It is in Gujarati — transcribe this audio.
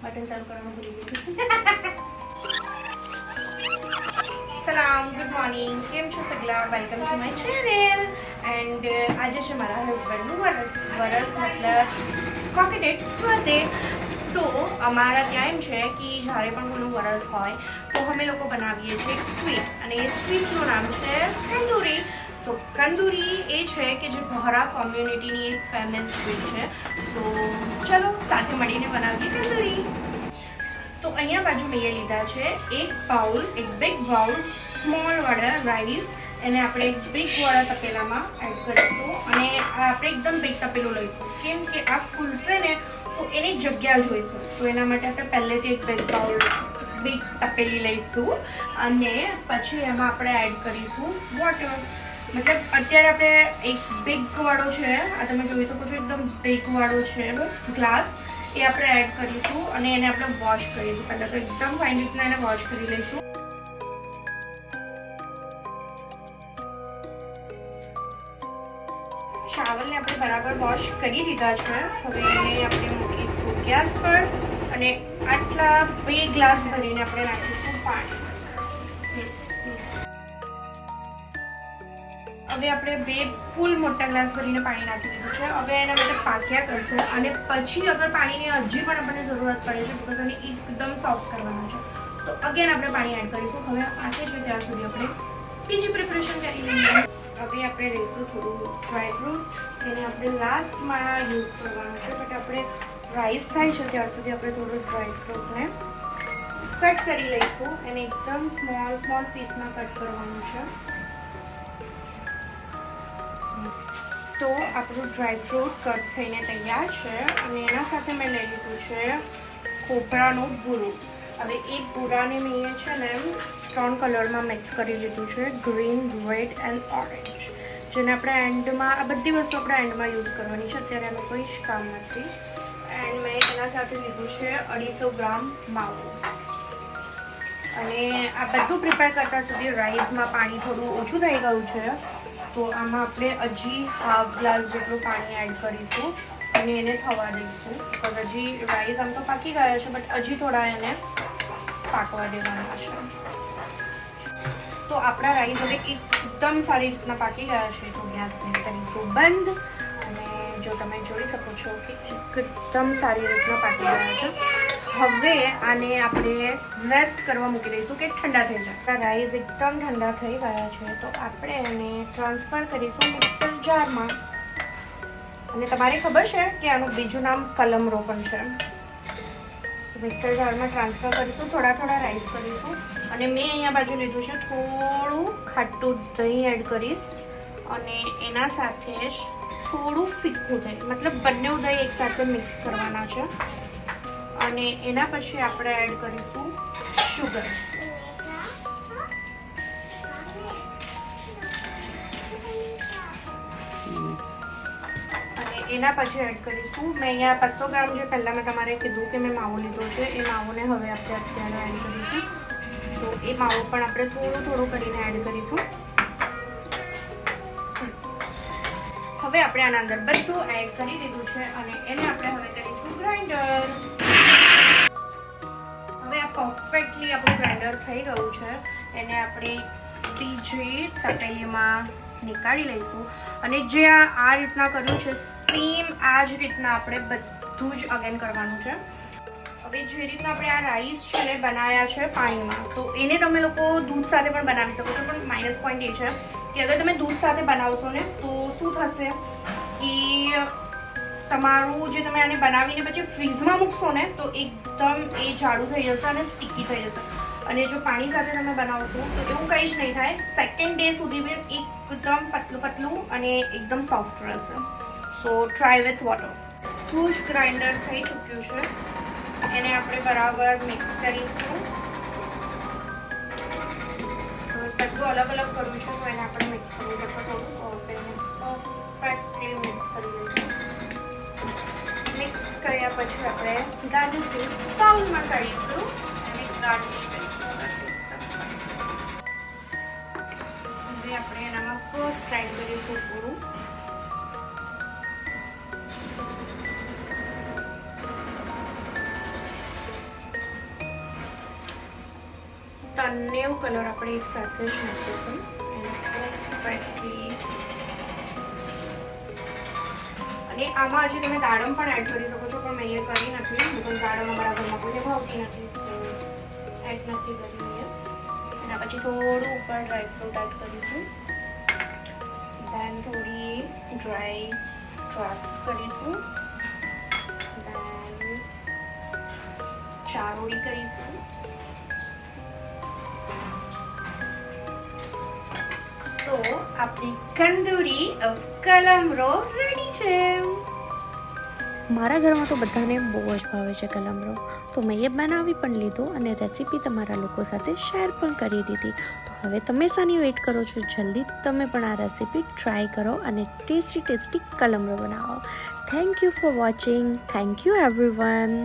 બટન ચાલુ કરવાનું ભૂલી ગઈ. સલામ, ગુડ મોર્નિંગ. કેમ છો સગલા? Welcome to my channel. And આજે છે મારા હસબન્ડનું વરસ મતલબ કોકેટેડ બર્થડે. સો અમારા ત્યાં એમ છે કે જ્યારે પણ કોઈનું વરસ હોય તો અમે લોકો બનાવીએ છીએ એક સ્વીટ, અને એ સ્વીટનું નામ છે કંદૂરી. સો કંદૂરી એ છે કે જે બહોરા કોમ્યુનિટીની એક ફેમસ સ્વીટ છે. સો ચલો સાથે મળીને બનાવીએ કંદૂરી. તો અહીંયા બાજુ મેં એ લીધા છે એક બિગ બાઉલ સ્મોલવાળા રાઈસ. એને આપણે એક બિગવાળા તપેલામાં એડ કરીશું, અને આપણે એકદમ બિગ તપેલું લઈશું કેમ કે આ ફૂલશે ને તો એની જગ્યા જોઈશું. તો એના માટે આપણે પહેલેથી એક બિગ તપેલી લઈશું, અને પછી એમાં આપણે એડ કરીશું વોટર. મતલબ અત્યારે આપણે એક બિગવાળો છે, આ તમે જોઈ શકો છો એકદમ બિગવાળો છે ગ્લાસ, એ આપણે એડ કરીશું અને એને આપણે વોશ કરીશું. પહેલાં તો એકદમ ફાઇન રીતના એને વોશ કરી લઈશું. ચાવલને આપણે બરાબર વોશ કરી દીધા છે. હવે એને આપણે મૂકીશું ગેસ પર, અને આટલા 2 ગ્લાસ ભરીને આપણે નાખીશું પાણી. હવે આપણે 2 ફૂલ મોટા ગ્લાસ ભરીને પાણી નાખી દીધું છે. હવે એના માટે પાક્યા કરશે, અને પછી અગર પાણીની હજી પણ આપણને જરૂરત પડે છે બિકોઝ એને એકદમ સોફ્ટ કરવાનું છે તો અગેન આપણે પાણી એડ કરીશું. હવે પાકે છે ત્યાં સુધી આપણે બીજી પ્રિપરેશન કરી લઈએ. હવે આપણે લઈશું થોડું ડ્રાયફ્રૂટ, એને આપણે લાસ્ટમાં યુઝ કરવાનું છે, બટ આપણે રાઈસ થાય છે ત્યાં સુધી આપણે થોડું ડ્રાયફ્રૂટને કટ કરી લઈશું. એને એકદમ સ્મોલ પીસમાં કટ કરવાનું છે. તો આપણું ડ્રાયફ્રૂટ કટ થઈને તૈયાર છે, અને એના સાથે મેં લઈ લીધું છે કોપરાનું ભૂરું. હવે એ ભૂરાને મેં છે ને 3 કલરમાં મિક્સ કરી લીધું છે, ગ્રીન, રેડ એન્ડ ઓરેન્જ, જેને આપણે એન્ડમાં આ બધી વસ્તુ આપણે એન્ડમાં યુઝ કરવાની છે. અત્યારે એનું કોઈ જ કામ નથી. એન્ડ મેં એના સાથે લીધું છે 250 ગ્રામ માવો. અને આ બધું પ્રિપેર કરતાં સુધી રાઈસમાં પાણી થોડું ઓછું થઈ ગયું છે, તો આમાં આપણે હજી હાફ ગ્લાસ જેટલું પાણી એડ કરીશું અને એને થવા દઈશું. બિકોઝ હજી રાઈસ આમ તો પાકી ગયા છે, બટ હજી થોડા એને પાકવા દેવાના છે. તો આપણા રાઈસ હવે એકદમ સારી રીતના પાકી ગયા છે, તો ગેસને કરીશું બંધ. અને જો તમે જોઈ શકો છો કે એકદમ સારી રીતના પાકી ગયા છે. હવે આને આપણે રેસ્ટ કરવા મૂકી દઈશું કે ઠંડા થઈ જાય. રાઈસ એકદમ ઠંડા થઈ ગયા છે, તો આપણે એને ટ્રાન્સફર કરીશું મિક્સર જારમાં. અને તમારે ખબર છે કે આનું બીજું નામ કલમરો પણ છે. મિક્સર જારમાં ટ્રાન્સફર કરીશું, થોડા રાઈસ કરીશું, અને મેં અહીંયા બાજુ લીધું છે થોડું ખાટું દહીં એડ કરીશ, અને એના સાથે જ થોડું ફીક્કું દહીં, મતલબ બંને દહીં એકસાથે મિક્સ કરવાના છે. અને એના પછી આપણે એડ કરીશું શુગર. અને એના પછી એડ કરીશું મેં અહીંયા 500 ગ્રામ જે પહેલાં મેં તમારે કીધું કે મેં માવો લીધો છે, એ માવોને હવે આપણે અત્યારે એડ કરીશું. તો એ માવો પણ આપણે થોડું કરીને એડ કરીશું. હવે આપણે આના અંદર બધું એડ કરી દીધું છે, અને એને આપણે હવે કરીશું ગ્રાઇન્ડર. હવે આ પરફેક્ટલી આપણું ગ્રાઇન્ડર થઈ ગયું છે. એને આપણે બીજી તપેલીમાં નીકાળી લઈશું, અને જે આ રીતના કર્યું છે સેમ આ જ રીતના આપણે બધું જ અગેન કરવાનું છે. હવે જે રીતના આપણે આ રાઈસ છે ને બનાવ્યા છે પાણીમાં, તો એને તમે લોકો દૂધ સાથે પણ બનાવી શકો છો, પણ માઇનસ પોઈન્ટ એ છે કે અગર તમે દૂધ સાથે બનાવશો ને તો શું થશે કે તમારું જે તમે આને બનાવીને પછી ફ્રીઝમાં મૂકશો ને તો એકદમ એ જાડું થઈ જશે અને સ્ટીકી થઈ જશે. અને જો પાણી સાથે તમે બનાવશો તો એવું કંઈ જ નહીં થાય. સેકન્ડ ડે સુધી બી એકદમ પતલું અને એકદમ સોફ્ટ રહેશે. સો ટ્રાય વિથ વોટર. બધું જ ગ્રાઇન્ડર થઈ ચૂક્યું છે, એને આપણે બરાબર મિક્સ કરીશું. બધું અલગ કરવું છે, તો એને આપણે મિક્સ કરવું પડશે થોડું. પરફેક્ટલી મિક્સ કરી લઈશું. મિક્સ કર્યા પછી આપણે ગાર્નિશિંગ બાઉલમાં કાઢીશું અને ગાર્નિશ કરીશું. હવે આપણે એનામાં ફર્સ્ટ એડ કરીશું પૂરું. ત્રણેય કલર આપણે એક સાથે જ નાખીશું એને પરફેક્ટલી. અને આમાં હજી તમે દાડમ પણ એડ કરી શકો છો, પણ મેં એ કરી નથી બિકોઝ દાડમ અમારા ઘરમાં કોઈને ભાવતી નથી, તો એડ નથી કરી મેં. એના પછી થોડું ઉપર ડ્રાયફ્રૂટ એડ કરીશું, દેન થોડી ડ્રાય દ્રાક્ષ કરીશું, દેન ચારોળી કરીશું. તો આપણી કંદૂરી ઓફ કલમરો રેડી છે. મારા ઘરમાં તો બધાને બહુ જ ભાવે છે કલમરો, તો મેં એ બનાવી પણ લીધું અને રેસીપી તમારા લોકો સાથે શેર પણ કરી દીધી. તો હવે તમે શાની વેઇટ કરો છો? જલ્દી તમે પણ આ રેસીપી ટ્રાય કરો અને ટેસ્ટી કલમરો બનાવો. Thank you for watching. Thank you everyone.